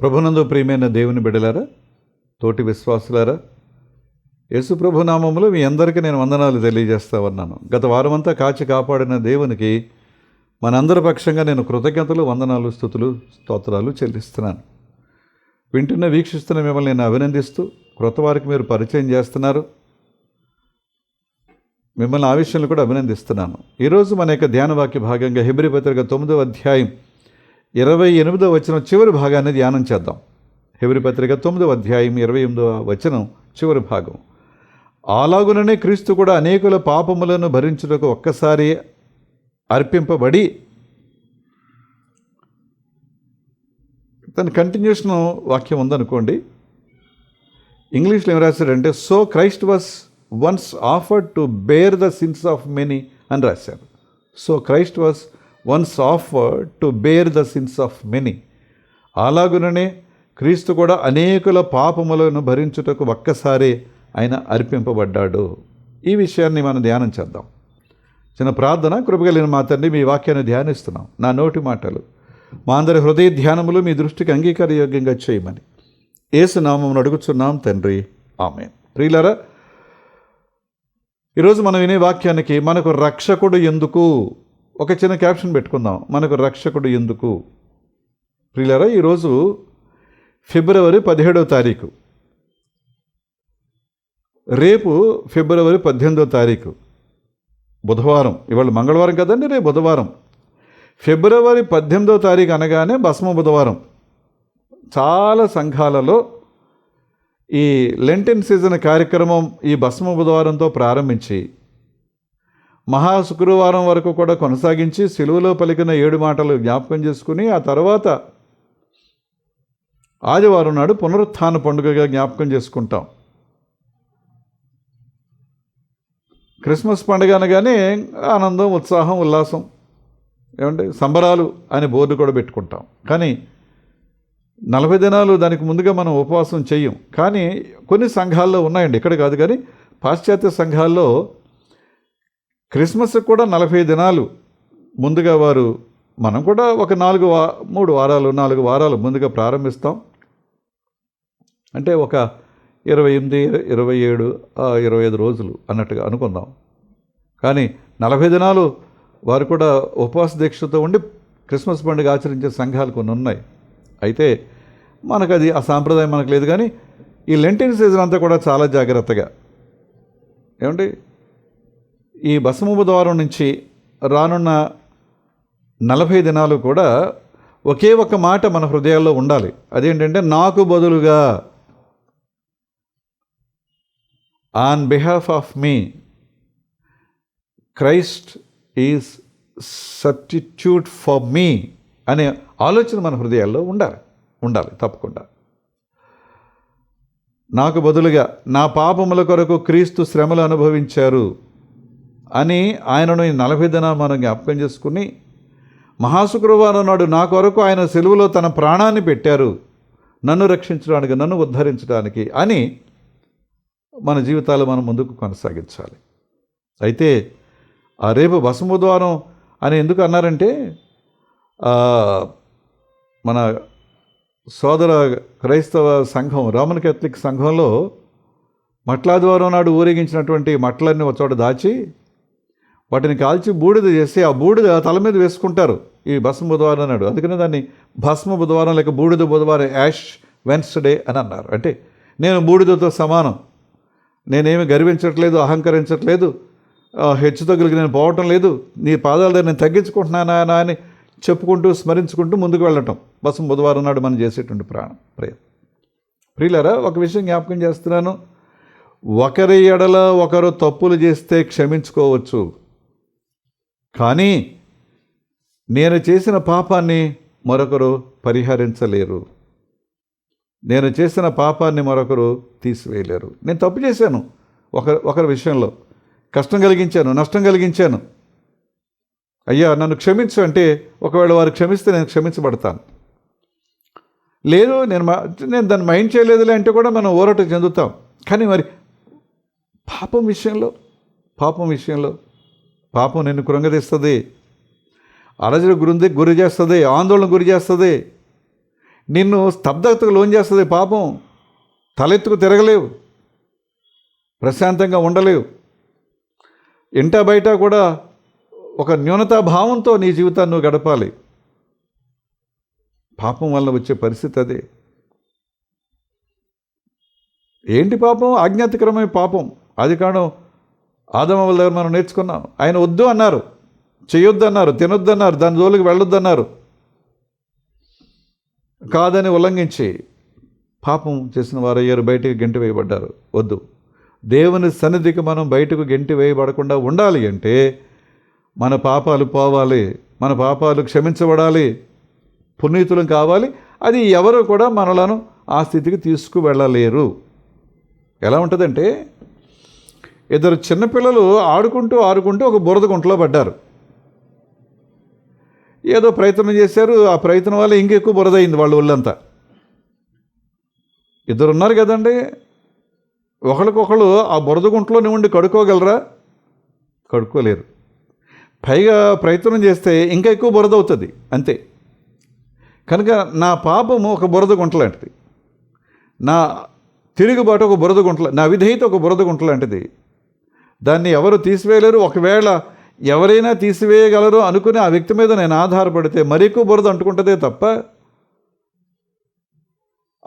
ప్రభునందు ప్రియమైన దేవుని బిడ్డలారా, తోటి విశ్వాసులారా, యేసు ప్రభు నామములో మీ అందరికీ నేను వందనాలు తెలియజేస్తా ఉన్నాను. గత వారమంతా కాచి కాపాడిన దేవునికి మనందరి పక్షంగా నేను కృతజ్ఞతలు, వందనాలు, స్తుతులు, స్తోత్రాలు చెల్లిస్తున్నాను. వింటున్న వీక్షిస్తున్న మిమ్మల్ని నేను అభినందిస్తూ, క్రొత్త వారికి మీరు పరిచయం చేస్తున్నారు, మిమ్మల్ని ఆ విషయంలో కూడా అభినందిస్తున్నాను. ఈరోజు మన యొక్క ధ్యాన వాక్య భాగంగా హెబ్రీ పత్రిక 9వ అధ్యాయం 28వ వచనం చివరి భాగాన్ని ధ్యానం చేద్దాం. హెబ్రీ పత్రిక 9వ అధ్యాయం 28వ వచనం చివరి భాగం. అలాగుననే క్రీస్తు కూడా అనేకుల పాపములను భరించుటకు ఒక్కసారి అర్పింపబడి, దాని కంటిన్యూషన్ వాక్యం ఉందనుకోండి. ఇంగ్లీష్లో ఏం రాశారంటే, so Christ was once offered to bear the sins of many అని రాశారు. So Christ was once offered to bear the sins of many. అలాగుననే క్రీస్తు కూడా అనేకుల పాపములను భరించుటకు ఒక్కసారి ఆయన అర్పింపబడ్డాడు. ఈ విషయాన్ని మనం ధ్యానం చేద్దాం. చిన్న ప్రార్థన. కృపగలిగిన మా తండ్రి, మీ వాక్యాన్ని ధ్యానిస్తున్నాం. నా నోటి మాటలు మా అందరి హృదయ ధ్యానములు మీ దృష్టికి అంగీకారయోగ్యంగా చేయమని యేసు నామమున అడుగుచున్నాం తండ్రి, ఆమేన్. ప్రియులారా, ఈరోజు మనం వినే వాక్యానికి మనకు రక్షకుడు ఎందుకు, ఒక చిన్న క్యాప్షన్ పెట్టుకుందాం. మనకు రక్షకుడు ఎందుకు. ప్రియులారా, ఈరోజు ఫిబ్రవరి 17వ తారీఖు, రేపు ఫిబ్రవరి 18వ తారీఖు బుధవారం. ఇవాళ మంగళవారం కదండి, రేపు బుధవారం. ఫిబ్రవరి 18వ తారీఖు అనగానే భస్మ బుధవారం. చాలా సంఘాలలో ఈ లెంటెన్ సీజన్ కార్యక్రమం ఈ భస్మ బుధవారంతో ప్రారంభించి మహా శుక్రవారం వరకు కూడా కొనసాగించి సిలువలో పలికిన 7 మాటలు జ్ఞాపకం చేసుకుని, ఆ తర్వాత ఆదివారం నాడు పునరుత్థాన పండుగగా జ్ఞాపకం చేసుకుంటాం. క్రిస్మస్ పండుగ అనగానే ఆనందం, ఉత్సాహం, ఉల్లాసం, ఏమంటే సంబరాలు అనే బోర్డు కూడా పెట్టుకుంటాం. కానీ 40 దినాలు దానికి ముందుగా మనం ఉపవాసం చెయ్యం. కానీ కొన్ని సంఘాల్లో ఉన్నాయండి, ఇక్కడ కాదు కానీ పాశ్చాత్య సంఘాల్లో క్రిస్మస్కి కూడా 40 దినాలు ముందుగా వారు, మనం కూడా ఒక 3 వారాలు 4 వారాలు ముందుగా ప్రారంభిస్తాం. అంటే ఒక 28, 27, 25 రోజులు అన్నట్టుగా అనుకుందాం. కానీ 40 దినాలు వారు కూడా ఉపవాస దీక్షతో ఉండి క్రిస్మస్ పండుగ ఆచరించే సంఘాలు కొన్ని ఉన్నాయి. అయితే మనకు అది ఆ సాంప్రదాయం మనకు లేదు. కానీ ఈ లెంటిన్ సీజన్ అంతా కూడా చాలా జాగ్రత్తగా, ఏమండి, ఈ భస్మ బుధవారం నుంచి రానున్న 40 దినాలు కూడా ఒకే ఒక మాట మన హృదయాల్లో ఉండాలి. అదేంటంటే, నాకు బదులుగా, on behalf of me Christ is substitute for me అనే ఆలోచన మన హృదయాల్లో ఉండాలి తప్పకుండా. నాకు బదులుగా నా పాపముల కొరకు క్రీస్తు శ్రమలు అనుభవించారు అని ఆయనను ఈ 40 దినాలు మనం జ్ఞాపకం చేసుకుని, మహాశుక్రవారం నాడు నా కొరకు ఆయన సిలువలో తన ప్రాణాన్ని పెట్టారు, నన్ను రక్షించడానికి, నన్ను ఉద్ధరించడానికి అని మన జీవితాలు మనం ముందుకు కొనసాగించాలి. అయితే ఆ రేపు భస్మ బుధవారం అని ఎందుకు అన్నారంటే, మన సోదర క్రైస్తవ సంఘం, రోమన్ కేథలిక్ సంఘంలో మట్లాదివారం నాడు ఊరేగించినటువంటి మట్లన్నీ ఒక చోట దాచి వాటిని కాల్చి బూడిద చేసి ఆ బూడిద తల మీద వేసుకుంటారు ఈ భస్మ బుధవారం నాడు. అందుకనే దాన్ని భస్మ బుధవారం లేక బూడిద బుధవారం, యాష్ వెన్స్డే అని అన్నారు. అంటే నేను బూడిదతో సమానం, నేనేమి గర్వించట్లేదు, అహంకరించట్లేదు, హెచ్చుతగ్గులకి నేను పోవటం లేదు, నీ పాదాల దగ్గర నేను తగ్గించుకుంటున్నానా అని చెప్పుకుంటూ స్మరించుకుంటూ ముందుకు వెళ్ళటం భస్మ బుధవారం నాడు మనం చేసేటువంటి ప్రేయర్. ప్రియులారా, ఒక విషయం జ్ఞాపకం చేస్తున్నాను. ఒకరి ఎడల ఒకరు తప్పులు చేస్తే క్షమించుకోవచ్చు, కానీ నేను చేసిన పాపాన్ని మరొకరు పరిహరించలేరు, నేను చేసిన పాపాన్ని మరొకరు తీసివేయలేరు. నేను తప్పు చేశాను, ఒకరి విషయంలో కష్టం కలిగించాను, నష్టం కలిగించాను, అయ్యా నన్ను క్షమించు అంటే ఒకవేళ వారు క్షమిస్తే నేను క్షమించబడతాను. లేదు నేను దాన్ని మైండ్ చేయలేదులే అంటే కూడా మనం ఊరట చెందుతాం. కానీ మరి పాపం విషయంలో పాపం నిన్ను కృంగదీస్తుంది, అలజడి గురి చేస్తుంది, ఆందోళన గురి చేస్తుంది. నిన్ను స్తబ్దతకు లోన్ చేస్తుంది పాపం. తలెత్తుకు తిరగలేవు, ప్రశాంతంగా ఉండలేవు. ఇంట బయట కూడా ఒక న్యూనతా భావంతో నీ జీవితాన్ని నువ్వు గడపాలి. పాపం వల్ల వచ్చే పరిస్థితి అదే. ఏంటి పాపం? ఆజ్ఞాతికరమైన పాపం. అది కారణం ఆదమ వాళ్ళ దగ్గర మనం నేర్చుకున్నాం. ఆయన వద్దు అన్నారు, చేయొద్దు అన్నారు, తినొద్దు అన్నారు, దాని జోలికి వెళ్ళొద్దు అన్నారు. కాదని ఉల్లంఘించి పాపం చేసిన వారు అయ్యారు, బయటికి గెంటి వేయబడ్డారు. వద్దు. దేవుని సన్నిధికి మనం బయటకు గెంటి వేయబడకుండా ఉండాలి అంటే మన పాపాలు పోవాలి, మన పాపాలు క్షమించబడాలి, పునీతులం కావాలి. అది ఎవరు కూడా మనలను ఆ స్థితికి తీసుకువెళ్ళలేరు. ఎలా ఉంటుందంటే, ఇద్దరు చిన్నపిల్లలు ఆడుకుంటూ ఒక బురద గుంటలో పడ్డారు. ఏదో ప్రయత్నం చేశారు, ఆ ప్రయత్నం వల్ల ఇంకెక్కువ బురద అయింది వాళ్ళ ఒళ్ళంతా. ఇద్దరు ఉన్నారు కదండి, ఒకరికొకళ్ళు ఆ బురద గుంటలోనే ఉండి కడుక్కోగలరా? కడుక్కోలేరు. పైగా ప్రయత్నం చేస్తే ఇంకా ఎక్కువ బురద అవుతుంది, అంతే. కనుక నా పాపము ఒక బురద గుంట లాంటిది, నా తిరుగుబాటు ఒక బురద గుంట, నా విధేయత ఒక బురద గుంట లాంటిది. దాన్ని ఎవరు తీసివేయలేరు. ఒకవేళ ఎవరైనా తీసివేయగలరు అనుకుని ఆ వ్యక్తి మీద నేను ఆధారపడితే మరి ఎక్కువ బురద అంటుకుంటుందే తప్ప,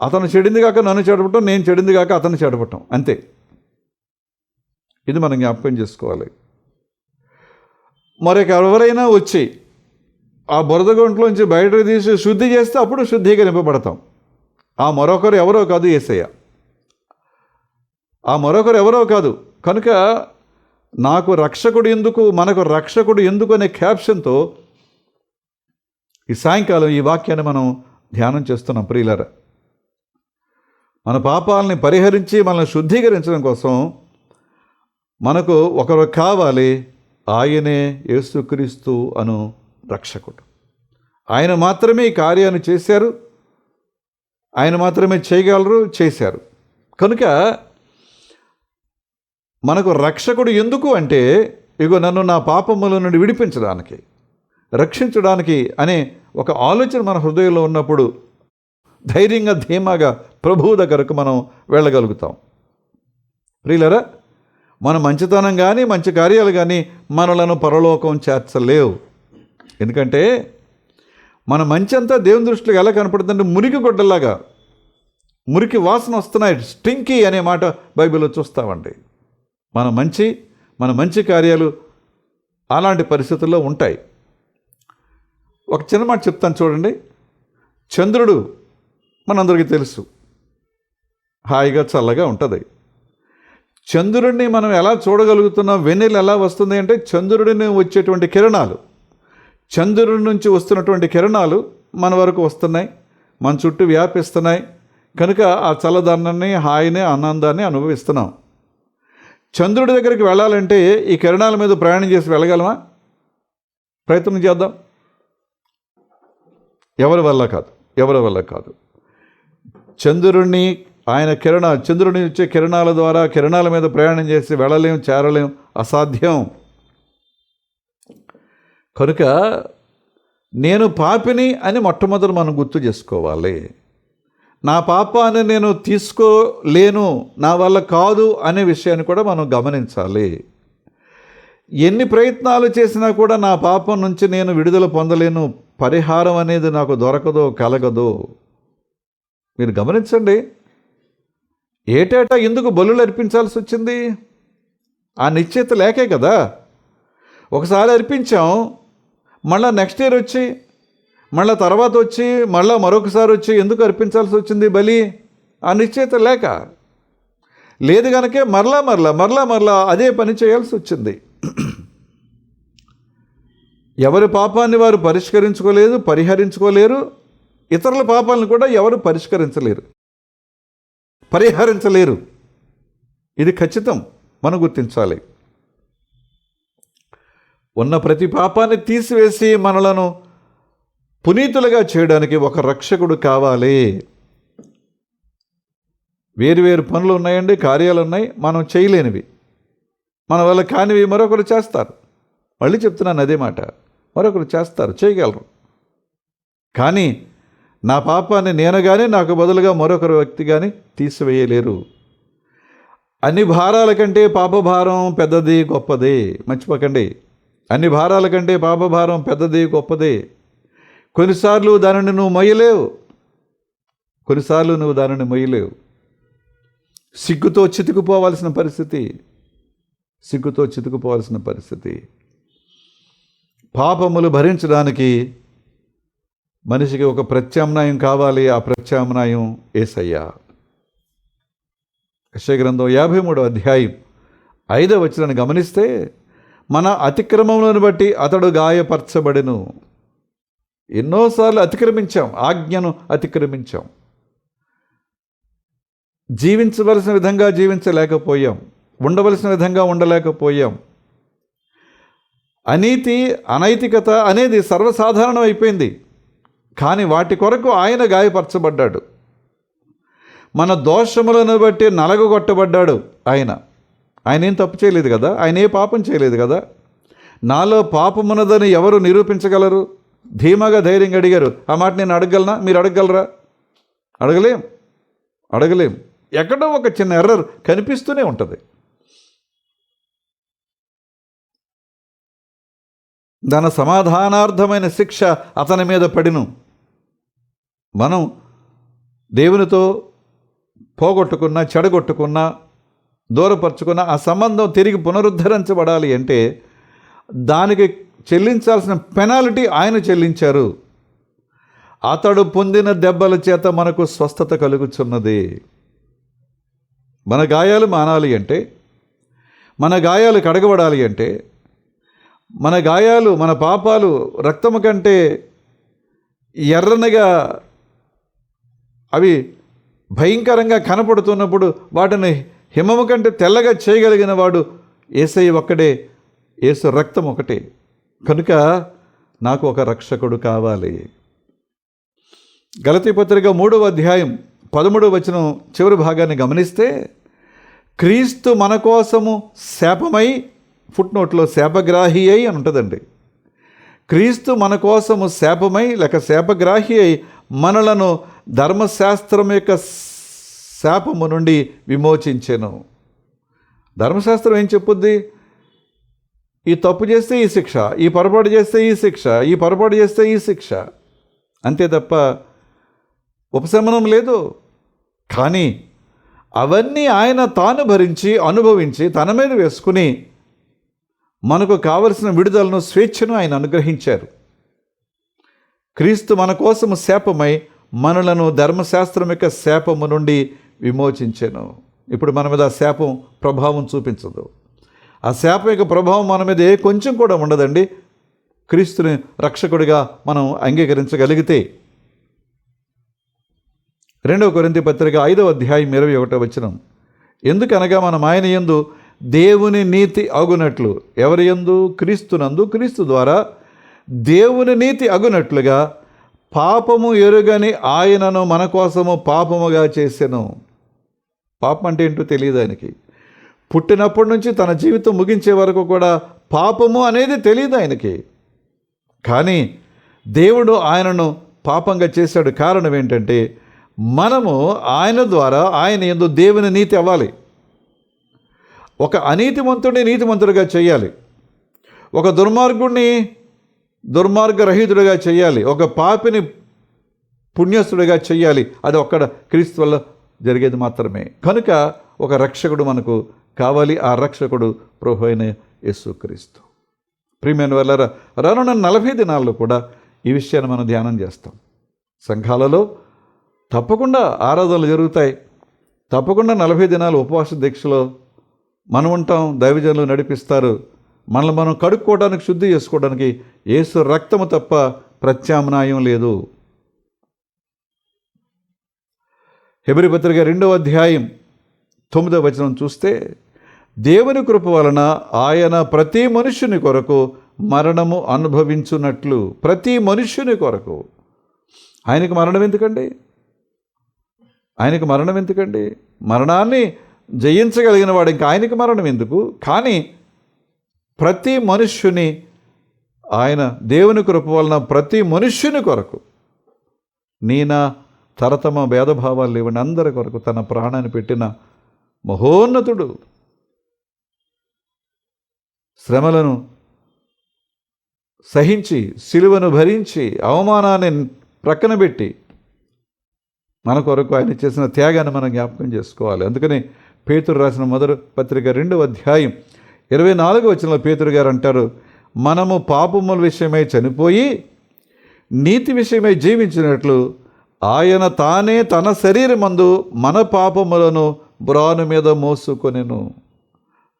అతను చెడింది కాక నన్ను చెడపటం, నేను చెడింది కాక అతను చెడపటం, అంతే. ఇది మనం జ్ఞాపకం చేసుకోవాలి. మరొక ఎవరైనా వచ్చి ఆ బురద గుంటలోంచి బయటకు తీసి శుద్ధి చేస్తే అప్పుడు శుద్ధీకరింపబడతాం. ఆ మరొకరు ఎవరో కాదు, యేసయ్య. ఆ మరొకరు ఎవరో కాదు. కనుక నాకు రక్షకుడు ఎందుకు, మనకు రక్షకుడు ఎందుకు అనే క్యాప్షన్తో ఈ సాయంకాలం ఈ వాక్యాన్ని మనం ధ్యానం చేస్తున్నాం. ప్రియులారా, మన పాపాలని పరిహరించి మనల్ని శుద్ధీకరించడం కోసం మనకు ఒకరు కావాలి. ఆయనే యేసుక్రీస్తు అను రక్షకుడు. ఆయన మాత్రమే ఈ కార్యాన్ని చేశారు, ఆయన మాత్రమే చేయగలరు, చేశారు. కనుక మనకు రక్షకుడు ఎందుకు అంటే, ఇగో నన్ను నా పాపముల నుండి విడిపించడానికి, రక్షించడానికి అనే ఒక ఆలోచన మన హృదయంలో ఉన్నప్పుడు ధైర్యంగా ధీమాగా ప్రభువు దగ్గరకు మనం వెళ్ళగలుగుతాం. ప్రియులరా, మన మంచితనం కానీ మంచి కార్యాలు కానీ మనలను పరలోకం చేర్చలేవు. ఎందుకంటే మన మంచి అంతా దేవుని దృష్టిలో ఎలా కనపడుతుందంటే మురికి గొడ్డలాగా, మురికి వాసన వస్తున్నాయి, స్టింకీ అనే మాట బైబిల్లో చూస్తామండి. మన మంచి కార్యాలు అలాంటి పరిస్థితుల్లో ఉంటాయి. ఒక చిన్న మాట చెప్తాను చూడండి. చంద్రుడు మనందరికీ తెలుసు, హాయిగా చల్లగా ఉంటుంది. చంద్రుడిని మనం ఎలా చూడగలుగుతున్నాం, వెన్నెల ఎలా వస్తుంది అంటే చంద్రుడిని వచ్చేటువంటి కిరణాలు, చంద్రుడి నుంచి వస్తున్నటువంటి కిరణాలు మన వరకు వస్తున్నాయి, మన చుట్టూ వ్యాపిస్తున్నాయి. కనుక ఆ చల్లదనాన్ని, హాయిని, ఆనందాన్ని అనుభవిస్తున్నాం. చంద్రుడి దగ్గరికి వెళ్ళాలంటే ఈ కిరణాల మీద ప్రయాణం చేసి వెళ్ళగలమా? ప్రయత్నం చేద్దాం. ఎవరి వల్ల కాదు. చంద్రుడిని చంద్రుడి వచ్చే కిరణాల ద్వారా కిరణాల మీద ప్రయాణం చేసి వెళ్ళలేం, చేరలేం, అసాధ్యం. కనుక నేను పాపిని అని మొట్టమొదటి మనం గుర్తు చేసుకోవాలి. నా పాపాన్ని నేను తీసుకోలేను, నా వల్ల కాదు అనే విషయాన్ని కూడా మనం గమనించాలి. ఎన్ని ప్రయత్నాలు చేసినా కూడా నా పాపం నుంచి నేను విడుదల పొందలేను, పరిహారం అనేది నాకు దొరకదో, కలగదో. మీరు గమనించండి, ఏటేటా ఎందుకు బలులు అర్పించాల్సి వచ్చింది? ఆ నిశ్చయిత లేకే కదా. ఒకసారి అర్పించాం, మళ్ళీ నెక్స్ట్ ఇయర్ వచ్చి, మళ్ళీ తర్వాత వచ్చి, మళ్ళీ మరొకసారి వచ్చి ఎందుకు అర్పించాల్సి వచ్చింది బలి? ఆ నిశ్చయిత లేక లేదు కనుకే మరలా అదే పని చేయాల్సి వచ్చింది. ఎవరి పాపాన్ని వారు పరిహరించుకోలేరు. ఇతరుల పాపాలను కూడా ఎవరు పరిహరించలేరు. ఇది ఖచ్చితం, మనం గుర్తించాలి. ఉన్న ప్రతి పాపాన్ని తీసివేసి మనలను పునీతులుగా చేయడానికి ఒక రక్షకుడు కావాలి. వేరు పనులు ఉన్నాయండి, కార్యాలు ఉన్నాయి, మనం చేయలేనివి, మన వల్ల కానివి మరొకరు చేస్తారు. మళ్ళీ చెప్తున్నాను అదే మాట, మరొకరు చేస్తారు, చేయగలరు. కానీ నా పాపాన్ని నేను కానీ నాకు బదులుగా మరొకరు వ్యక్తి కానీ తీసివేయలేరు. అన్ని భారాల కంటే పాపభారం పెద్దది గొప్పది. మర్చిపోకండి, అన్ని భారాల కంటే పాపభారం పెద్దది గొప్పది. కొన్నిసార్లు దానిని నువ్వు మొయ్యలేవు, కొన్నిసార్లు నువ్వు దానిని మొయ్యలేవు. సిగ్గుతో చితుకుపోవాల్సిన పరిస్థితి, సిగ్గుతో చితుకుపోవాల్సిన పరిస్థితి. పాపములు భరించడానికి మనిషికి ఒక ప్రత్యామ్నాయం కావాలి. ఆ ప్రత్యామ్నాయం యేసయ్య. యెషయా గ్రంథం 53వ అధ్యాయం 5వ వచనాన్ని గమనిస్తే, మన అతిక్రమములను బట్టి అతడు గాయపరచబడెను. ఎన్నోసార్లు అతిక్రమించాం, ఆజ్ఞను అతిక్రమించాం, జీవించవలసిన విధంగా జీవించలేకపోయాం, ఉండవలసిన విధంగా ఉండలేకపోయాం. అనీతి, అనైతికత అనేది సర్వసాధారణం అయిపోయింది. కానీ వాటి కొరకు ఆయన గాయపరచబడ్డాడు. మన దోషములను బట్టి నలగొట్టబడ్డాడు ఆయన. ఆయన ఏం తప్పు చేయలేదు కదా, ఆయన ఏ పాపం చేయలేదు కదా. నాలో పాపమున్నదని ఎవరు నిరూపించగలరు? ధీమాగా ధైర్యంగా అడిగారు. ఆ మాట నేను అడగగలనా? మీరు అడగగలరా? అడగలేం. ఎక్కడో ఒక చిన్న ఎర్రర్ కనిపిస్తూనే ఉంటుంది. దాని సమాధానార్థమైన శిక్ష అతని మీద పడిను. మనం దేవునితో పోగొట్టుకున్నా, చెడగొట్టుకున్నా, దూరపరుచుకున్న ఆ సంబంధం తిరిగి పునరుద్ధరించబడాలి అంటే దానికి చెల్లించాల్సిన పెనాల్టీ ఆయన చెల్లించారు. అతడు పొందిన దెబ్బల చేత మనకు స్వస్థత కలుగుచున్నది. మన గాయాలు మానాలి అంటే, మన గాయాలు కడగబడాలి అంటే, మన గాయాలు, మన పాపాలు రక్తము కంటే ఎర్రనగా అవి భయంకరంగా కనపడుతున్నప్పుడు వాటిని హిమము కంటే తెల్లగా చేయగలిగిన వాడు యేసయ్య ఒక్కడే, యేసు రక్తం ఒకటే. కనుక నాకు ఒక రక్షకుడు కావాలి. గలతీ పత్రిక 3వ అధ్యాయం 13వ వచనం చివరి భాగాన్ని గమనిస్తే, క్రీస్తు మన కోసము శాపమై, ఫుట్నోట్లో శాపగ్రాహి అయి అని ఉంటుందండి. క్రీస్తు మన కోసము శాపమై లేక శాపగ్రాహి అయి మనలను ధర్మశాస్త్రం యొక్క శాపము నుండి విమోచించెను. ధర్మశాస్త్రం ఏం చెప్పుద్ది? ఈ తప్పు చేస్తే ఈ శిక్ష, ఈ పొరపాటు చేస్తే ఈ శిక్ష, ఈ పొరపాటు చేస్తే ఈ శిక్ష, అంతే తప్ప ఉపశమనం లేదు. కానీ అవన్నీ ఆయన తాను భరించి, అనుభవించి, తన మీద వేసుకుని మనకు కావలసిన విడుదలను, స్వేచ్ఛను ఆయన అనుగ్రహించారు. క్రీస్తు మన కోసము శాపమై మనలను ధర్మశాస్త్రం యొక్క శాపము నుండి విమోచించెను. ఇప్పుడు మన మీద ఆ శాపం ప్రభావం చూపించదు. ఆ శాపం యొక్క ప్రభావం మన మీద కొంచెం కూడా ఉండదండి, క్రీస్తుని రక్షకుడిగా మనం అంగీకరించగలిగితే. 2వ కొరింథీ పత్రిక 5వ అధ్యాయం 21వ వచనం, ఎందుకనగా మనం ఆయన యందు దేవుని నీతి అగునట్లు, ఎవరి యందు? క్రీస్తునందు, క్రీస్తు ద్వారా దేవుని నీతి అగునట్లుగా పాపము ఎరుగని ఆయనను మన కోసము పాపముగా చేసెను. పాపం అంటే ఏంటో తెలియదు ఆయనకి. పుట్టినప్పటి నుంచి తన జీవితం ముగించే వరకు కూడా పాపము అనేది తెలియదు ఆయనకి. కానీ దేవుడు ఆయనను పాపంగా చేశాడు. కారణం ఏంటంటే మనము ఆయన ద్వారా ఆయన యందు దేవుని నీతి అవ్వాలి. ఒక అనీతిమంతుడిని నీతిమంతుడిగా చేయాలి, ఒక దుర్మార్గుడిని దుర్మార్గరహితుడిగా చేయాలి, ఒక పాపిని పుణ్యస్తుడిగా చేయాలి. అది ఒక్కడ క్రీస్తు వల్ల జరిగేది మాత్రమే. కనుక ఒక రక్షకుడు మనకు కావాలి. ఆ రక్షకుడు ప్రభు అయిన యేసుక్రీస్తు. ప్రియమైన వాళ్ళారా, రానున్న 40 దినాల్లో కూడా ఈ విషయాన్ని మనం ధ్యానం చేస్తాం. సంఘాలలో తప్పకుండా ఆరాధనలు జరుగుతాయి. తప్పకుండా 40 దినాలు ఉపవాస దీక్షలో మనం ఉంటాం. దైవజనులు నడిపిస్తారు. మనల్ని మనం కడుక్కోవడానికి, శుద్ధి చేసుకోవడానికి యేసు రక్తము తప్ప ప్రత్యామ్నాయం లేదు. హెబ్రీ పత్రిక 2వ అధ్యాయం 9వ వచనం చూస్తే, దేవుని కృప వలన ఆయన ప్రతి మనుష్యుని కొరకు మరణము అనుభవించున్నట్లు. ప్రతి మనుష్యుని కొరకు. ఆయనకు మరణం ఎందుకండి? ఆయనకు మరణం ఎందుకండి? మరణాన్ని జయించగలిగిన వాడు ఇంకా ఆయనకి మరణం ఎందుకు? కానీ ప్రతి మనుష్యుని ఆయన దేవుని కృప వలన ప్రతి మనుష్యుని కొరకు నీనా తరతమ భేదభావాలు లేవండి, అందరి కొరకు తన ప్రాణాన్ని పెట్టిన మహోన్నతుడు. శ్రమలను సహించి, సిలువను భరించి, అవమానాన్ని ప్రక్కన పెట్టి మన కొరకు ఆయన చేసిన త్యాగాన్ని మనం జ్ఞాపకం చేసుకోవాలి. అందుకని పేతురు రాసిన మొదటి పత్రిక 2వ అధ్యాయం 24వ వచనంలో పేతురు గారు అంటారు, మనము పాపముల విషయమై చనిపోయి నీతి విషయమై జీవించినట్లు ఆయన తానే తన శరీరమందు మన పాపములను బ్రాను మీద మోసుకొనెను.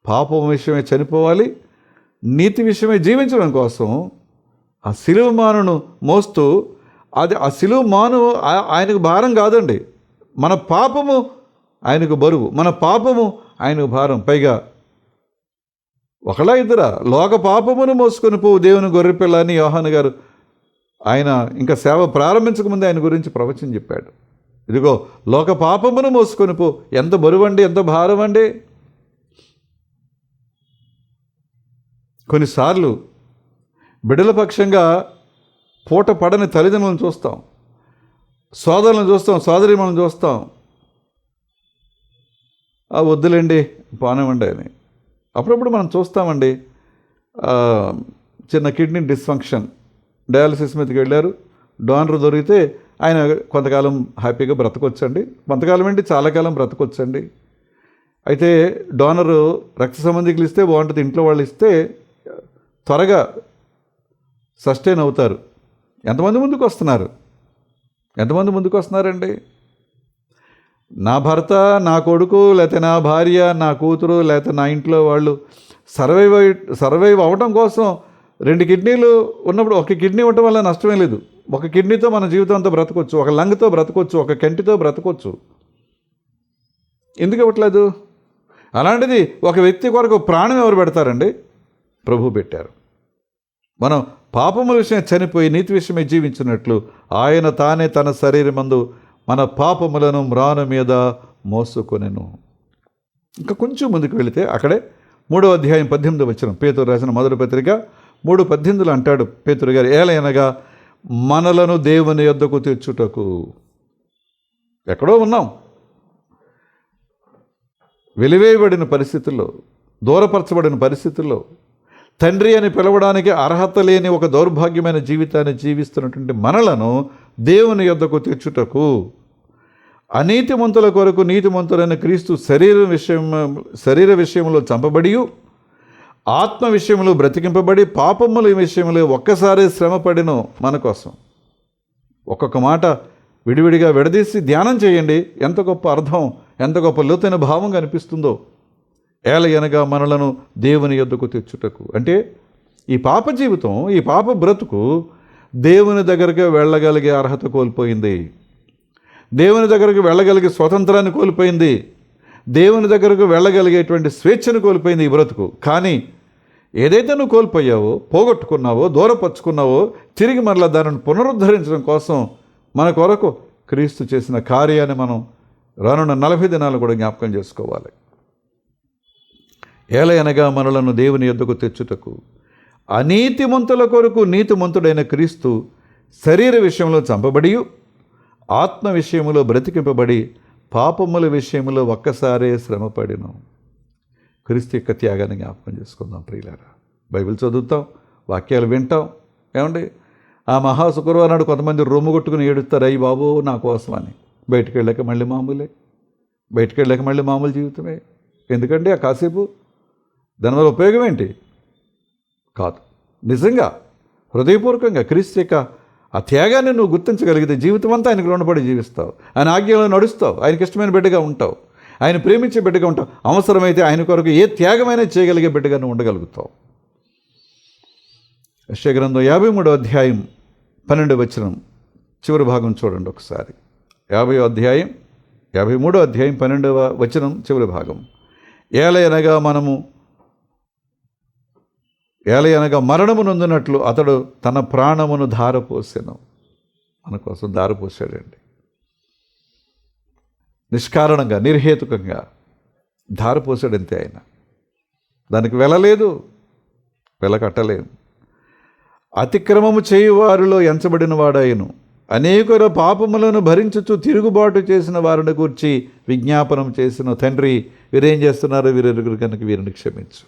పాపం విషయమై చనిపోవాలి, నీతి విషయమై జీవించడం కోసం ఆ సిలువ మానును మోస్తూ, అది ఆ సిలువ మాను ఆయనకు భారం కాదండి, మన పాపము ఆయనకు బరువు, మన పాపము ఆయనకు భారం. పైగా ఒకలా ఇద్దరా, లోక పాపమును మోసుకొని పోవు దేవుని గొర్రెపిల్ల అని యోహాను గారు ఆయన ఇంకా సేవ ప్రారంభించకముందే ఆయన గురించి ప్రవచనం చెప్పాడు. ఇదిగో లోక పాపమును మోసుకొని పో. ఎంత బరువండి, ఎంత భారం అండి. కొన్నిసార్లు బిడ్డల పక్షంగా పూట పడని తల్లిదండ్రులను చూస్తాం, సోదరులను చూస్తాం, సోదరీమణులను చూస్తాం. వద్దులేండి పానవండి అని. అప్పుడప్పుడు మనం చూస్తామండి, చిన్న కిడ్నీ డిస్ఫంక్షన్, డయాలసిస్ మీదకి వెళ్ళారు, డోనర్ దొరికితే ఆయన కొంతకాలం హ్యాపీగా బ్రతకొచ్చండి, కొంతకాలం ఏంటి చాలా కాలం బ్రతకొచ్చండి. అయితే డోనరు రక్త సంబంధికులు ఇస్తే బాగుంటుంది, ఇంట్లో వాళ్ళు ఇస్తే త్వరగా సస్టైన్ అవుతారు. ఎంతమంది ముందుకు వస్తున్నారు, ఎంతమంది ముందుకు వస్తున్నారండి? నా భర్త, నా కొడుకు, లేకపోతే నా భార్య, నా కూతురు, లేకపోతే నా ఇంట్లో వాళ్ళు సర్వైవ్ అవ్వడం కోసం 2 కిడ్నీలు ఉన్నప్పుడు ఒక కిడ్నీ ఉండటం వల్ల నష్టమే లేదు. ఒక కిడ్నీతో మన జీవితం అంతా బ్రతకొచ్చు, ఒక లంగ్తో బ్రతకొచ్చు, ఒక కంటితో బ్రతకొచ్చు. ఎందుకు ఇవ్వట్లేదు? అలాంటిది ఒక వ్యక్తి కొరకు ప్రాణం ఎవరు పెడతారండి? ప్రభు పెట్టారు. మనం పాపముల విషయం చనిపోయి నీతి విషయమే జీవించినట్లు ఆయన తానే తన శరీరమందు మన పాపములను మ్రాను మీద మోసుకొనెను. ఇంకా కొంచెం ముందుకు వెళితే అక్కడే 3వ అధ్యాయం 18వ వచనం, పేతురు రాసిన మొదటి పత్రిక 3:18 అంటాడు పేతురు గారు, ఏలయనగా మనలను దేవుని యొద్దకు తెచ్చుటకు. ఎక్కడో ఉన్నాం, వెలివేయబడిన పరిస్థితుల్లో, దూరపరచబడిన పరిస్థితుల్లో, తండ్రి అని పిలవడానికి అర్హత లేని ఒక దౌర్భాగ్యమైన జీవితాన్ని జీవిస్తున్నటువంటి మనలను దేవుని యొద్దకు తెచ్చుటకు, అనీతిమంతుల కొరకు నీతిమంతులైన క్రీస్తు శరీర విషయంలో చంపబడి, ఆత్మ విషయంలో బ్రతికింపబడి, పాపముల విషయంలో ఒక్కసారి శ్రమపడిను మన కోసం. ఒక్కొక్క మాట విడివిడిగా విడదీసి ధ్యానం చేయండి, ఎంత గొప్ప అర్థం, ఎంత గొప్ప లోతైన భావం కనిపిస్తుందో. ఏలయనగా మనలను దేవుని యొద్దకు తెచ్చుటకు అంటే ఈ పాప జీవితం, ఈ పాప బ్రతుకు దేవుని దగ్గరికి వెళ్ళగలిగే అర్హత కోల్పోయింది, దేవుని దగ్గరకు వెళ్ళగలిగే స్వతంత్రాన్ని కోల్పోయింది, దేవుని దగ్గరకు వెళ్ళగలిగేటువంటి స్వేచ్ఛను కోల్పోయింది ఈ బ్రతుకు. కానీ ఏదైతే నువ్వు కోల్పోయావో, పోగొట్టుకున్నావో, దూరపరుచుకున్నావో, తిరిగి మరలా దానిని పునరుద్ధరించడం కోసం మన కొరకు క్రీస్తు చేసిన కార్యాన్ని మనం రానున్న 40 దినాలు కూడా జ్ఞాపకం చేసుకోవాలి. ఏలయనగా మనలను దేవుని యొద్దకు తెచ్చుటకు, అనీతిమంతుల కొరకు నీతిమంతుడైన క్రీస్తు శరీర విషయంలో చంపబడి, ఆత్మ విషయంలో బ్రతికింపబడి, పాపముల విషయంలో ఒక్కసారే శ్రమపడిను. క్రీస్తు యొక్క త్యాగాన్ని జ్ఞాపకం చేసుకుందాం ప్రియులారా. బైబిల్ చదువుతాం, వాక్యాలు వింటాం. ఏమండి, ఆ మహా శుక్రవారం నాడు కొంతమంది రొమ్ము కొట్టుకుని ఏడుస్తారు, అయ్యి బాబు నా కోసం అని. బయటికి వెళ్ళాక మళ్ళీ మామూలే, బయటికి వెళ్ళాక మళ్ళీ మామూలు జీవితమే. ఎందుకండి ఆ కాసేపు? దానివల్ల ఉపయోగం ఏంటి? కాదు. నిజంగా హృదయపూర్వకంగా క్రీస్తు యొక్క ఆ త్యాగాన్ని నువ్వు గుర్తించగలిగితే జీవితం అంతా ఆయనకు రుణపడి జీవిస్తావు, ఆయన ఆజ్ఞలో నడుస్తావు, ఆయనకి ఇష్టమైన బిడ్డగా ఉంటావు, ఆయన ప్రేమించే బిడ్డగా ఉంటావు. అవసరమైతే ఆయన కొరకు ఏ త్యాగమైనా చేయగలిగే బిడ్డగా నువ్వు ఉండగలుగుతావు. యెషయా గ్రంథం 53వ అధ్యాయం 12వ వచనం చివరి భాగం చూడండి ఒకసారి. 53వ అధ్యాయం 12వ వచనం చివరి భాగం. ఏలయనగా మరణము నొందినట్లు అతడు తన ప్రాణమును ధారపోసెను. మన కోసం ధారపోసాడండి. నిష్కారణంగా, నిర్హేతుకంగా ధారపోసాడంతే. ఆయన దానికి వెళ్ళలేదు, వెలకట్టలేదు. అతిక్రమము చేయువారిలో ఎంచబడిన వాడాయను, అనేకుల పాపములను భరించుచు తిరుగుబాటు చేసిన వారిని గూర్చి విజ్ఞాపనం చేసిన తండ్రి, వీరేం చేస్తున్నారో వీరెరుగురు కనుక వీరిని క్షమించు.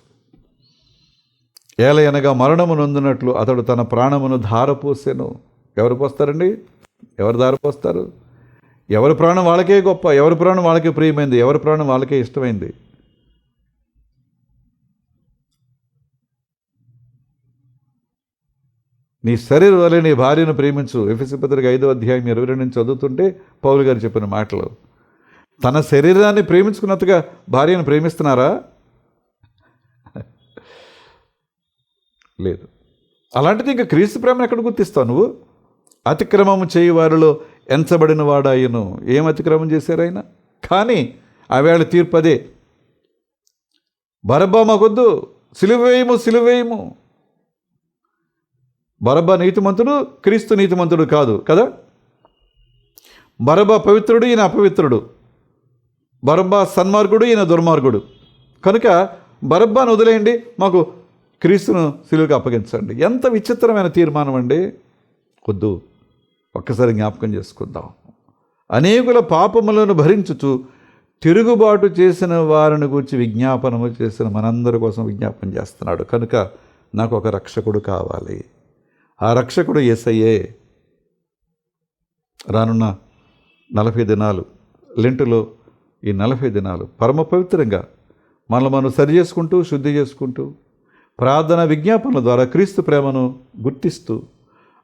ఏలయనగా మరణము నొందినట్లు అతడు తన ప్రాణమును ధారపోసెను. ఎవరు పోస్తారండి? ఎవరు ధారపోస్తారు? ఎవరి ప్రాణం వాళ్ళకే గొప్ప, ఎవరి ప్రాణం వాళ్ళకే ప్రియమైంది, ఎవరి ప్రాణం వాళ్ళకే ఇష్టమైంది. నీ శరీరం వలె నీ భార్యను ప్రేమించు. ఎఫెసీ పత్రిక 5వ అధ్యాయం 22 నుంచి చదువుతుంటే పౌలు గారు చెప్పిన మాటలు. తన శరీరాన్ని ప్రేమించుకున్నట్టుగా భార్యను ప్రేమిస్తున్నారా? లేదు. అలాంటిది ఇంకా క్రీస్తు ప్రేమను ఎక్కడ గుర్తిస్తావు నువ్వు? అతిక్రమము చేయి వారిలో ఎంచబడిన వాడాయను. ఏం అతిక్రమం చేశారైనా? కానీ ఆవేళ తీర్పు అదే. బరబ్బా మాకొద్దు, సిలువేయము సిలువేయము. బరబ్బా నీతిమంతుడు, క్రీస్తు నీతిమంతుడు కాదు కదా. బరబ్బా పవిత్రుడు, ఈయన అపవిత్రుడు. బరబ్బా సన్మార్గుడు, ఈయన దుర్మార్గుడు. కనుక బరబ్బాను వదిలేయండి, మాకు క్రీస్తును సిలువకు అప్పగించండి. ఎంత విచిత్రమైన తీర్మానం అండి. వద్దు, ఒక్కసారి జ్ఞాపకం చేసుకుందాం. అనేకుల పాపములను భరించుచు తిరుగుబాటు చేసిన వారిని గురించి విజ్ఞాపనము చేసిన మనందరి కోసం విజ్ఞాపనం చేస్తున్నాడు. కనుక నాకు ఒక రక్షకుడు కావాలి. ఆ రక్షకుడు యేసయ్యే. రానున్న 40 దినాలు లెంటులో ఈ 40 దినాలు పరమ పవిత్రంగా మనల్ని మనం సరి చేసుకుంటూ, శుద్ధి చేసుకుంటూ, ప్రార్థన విజ్ఞాపనల ద్వారా క్రీస్తు ప్రేమను గుర్తిస్తూ,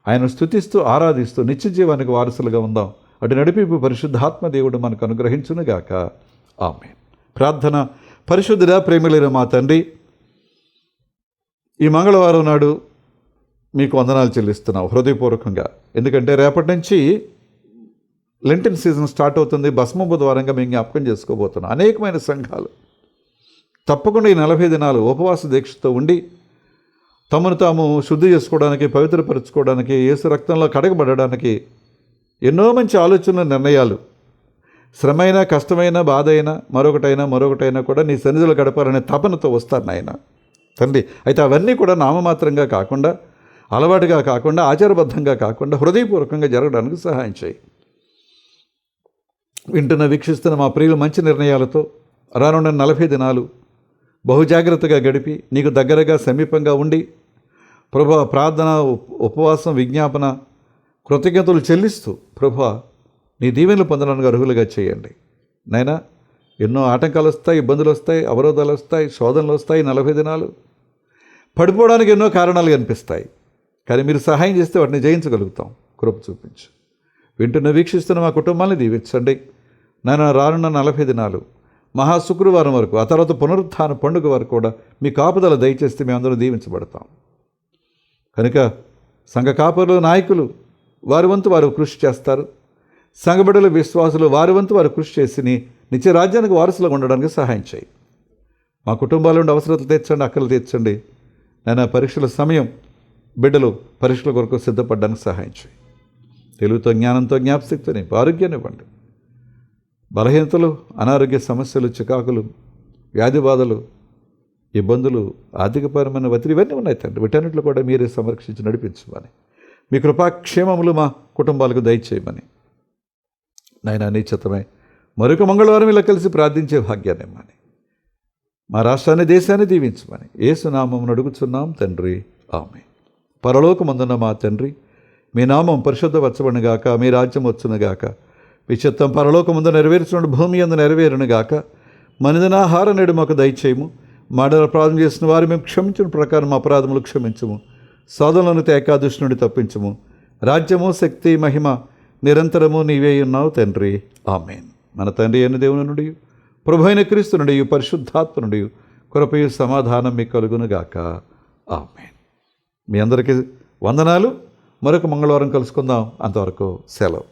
ఆయన స్తుతిస్తూ, ఆరాధిస్తూ నిత్య జీవానికి వారసులుగా ఉందాం. అటు నడిపింపు పరిశుద్ధాత్మ దేవుడు మనకు అనుగ్రహించునుగాక. ఆమేన్. ప్రార్థన. పరిశుద్ధుడా, ప్రేమలైన మా తండ్రి, ఈ మంగళవారం నాడు మీకు వందనాలు చెల్లిస్తున్నాం హృదయపూర్వకంగా. ఎందుకంటే రేపటి నుంచి లెంటిన్ సీజన్ స్టార్ట్ అవుతుంది. భస్మ బుధవారంగా మేము జ్ఞాపకం చేసుకోబోతున్నాం. అనేకమైన సంఘాలు తప్పకుండా ఈ 40 దినాలు ఉపవాస దీక్షతో ఉండి తమను తాము శుద్ధి చేసుకోవడానికి, పవిత్రపరచుకోవడానికి, యేసు రక్తంలో కడగబడడానికి ఎన్నో మంచి ఆలోచనలు, నిర్ణయాలు, శ్రమైనా, కష్టమైన, బాధ అయినా, మరొకటైనా కూడా నీ సన్నిధిలో గడపాలనే తపనతో వస్తారు నాయన తండ్రి. అయితే అవన్నీ కూడా నామమాత్రంగా కాకుండా, అలవాటుగా కాకుండా, ఆచారబద్ధంగా కాకుండా హృదయపూర్వకంగా జరగడానికి సహాయం చేయి. వింటున్న, వీక్షిస్తున్న మా ప్రియులు మంచి నిర్ణయాలతో రానున్న 40 దినాలు బహుజాగ్రత్తగా గడిపి నీకు దగ్గరగా సమీపంగా ఉండి ప్రభా ప్రార్థన, ఉపవాసం, విజ్ఞాపన, కృతజ్ఞతలు చెల్లిస్తూ ప్రభా నీ దీవెనలు పొందడానికి అర్హులుగా చేయండి నాయనా. ఎన్నో ఆటంకాలు వస్తాయి, ఇబ్బందులు వస్తాయి, అవరోధాలు వస్తాయి, శోధనలు వస్తాయి. 40 దినాలు పడిపోవడానికి ఎన్నో కారణాలు కనిపిస్తాయి. కానీ మీరు సహాయం చేస్తే వాటిని జయించగలుగుతాం. కృప చూపించు. వింటున్న, వీక్షిస్తున్న మా కుటుంబాన్ని దీవించండి నాయన. రానున్న 40 దినాలు మహాశుక్రవారం వరకు, ఆ తర్వాత పునరుత్థాన పండుగ వరకు కూడా మీ కాపుదల దయచేస్తే మేమందరం దీవించబడతాం. కనుక సంఘ కాపరులు, నాయకులు వారి వంతు వారు కృషి చేస్తారు. సంఘబిడ్డలు, విశ్వాసులు వారి వంతు వారు కృషి చేసి నిత్య రాజ్యానికి వారసులుగా ఉండడానికి సహాయం చేయి. మా కుటుంబాల నుండి అవసరతలు తీర్చండి, అక్కలు తీర్చండి నేను. పరీక్షల సమయం బిడ్డలు పరీక్షల కొరకు సిద్ధపడడానికి సహాయం చేయి. తెలుగుతో, జ్ఞానంతో, జ్ఞాపశక్తితో నింపి ఆరోగ్యాన్ని ఇవ్వండి. బలహీనతలు, అనారోగ్య సమస్యలు, చికాకులు, వ్యాధి బాధలు, ఇబ్బందులు, ఆర్థికపరమైన ఒత్తిడి ఇవన్నీ ఉన్నాయి తండ్రి. వీటన్నిటిలో కూడా మీరే సంరక్షించి నడిపించమని, మీ కృపాక్షేమములు మా కుటుంబాలకు దయచేయమని నాయన. నీ చిత్తమై మరొక మంగళవారం ఇలా కలిసి ప్రార్థించే భాగ్యాన్ని ఇమ్మని, మా రాష్ట్రాన్ని, దేశాన్ని దీవించమని యేసు నామమున అడుగుచున్నాం తండ్రి. ఆమేన్. పరలోకమందున్న మా తండ్రి, మీ నామం పరిశుద్ధపరచబడునుగాక, మీ రాజ్యం వచ్చునుగాక, మీ చిత్తం పరలోకముందు నెరవేర్చున్న భూమి యందు నెరవేరునుగాక. మనిదనాహార నేడు మాకు దయచేయము. మాడల అపరాధం చేసిన వారు మేము క్షమించిన ప్రకారం మా అపరాధములు క్షమించము. సాధనలను ఏకాదశి నుండి తప్పించము. రాజ్యము, శక్తి, మహిమ నిరంతరము నీవే ఉన్నావు తండ్రి. ఆమేన్. మన తండ్రి అయిన దేవుని నుండి, ప్రభు అయిన క్రీస్తు నుండి, పరిశుద్ధాత్మ నుండి కృపయు సమాధానం మీకు కలుగునుగాక. ఆమేన్. మీ అందరికీ వందనాలు. మరొక మంగళవారం కలుసుకుందాం. అంతవరకు సెలవు.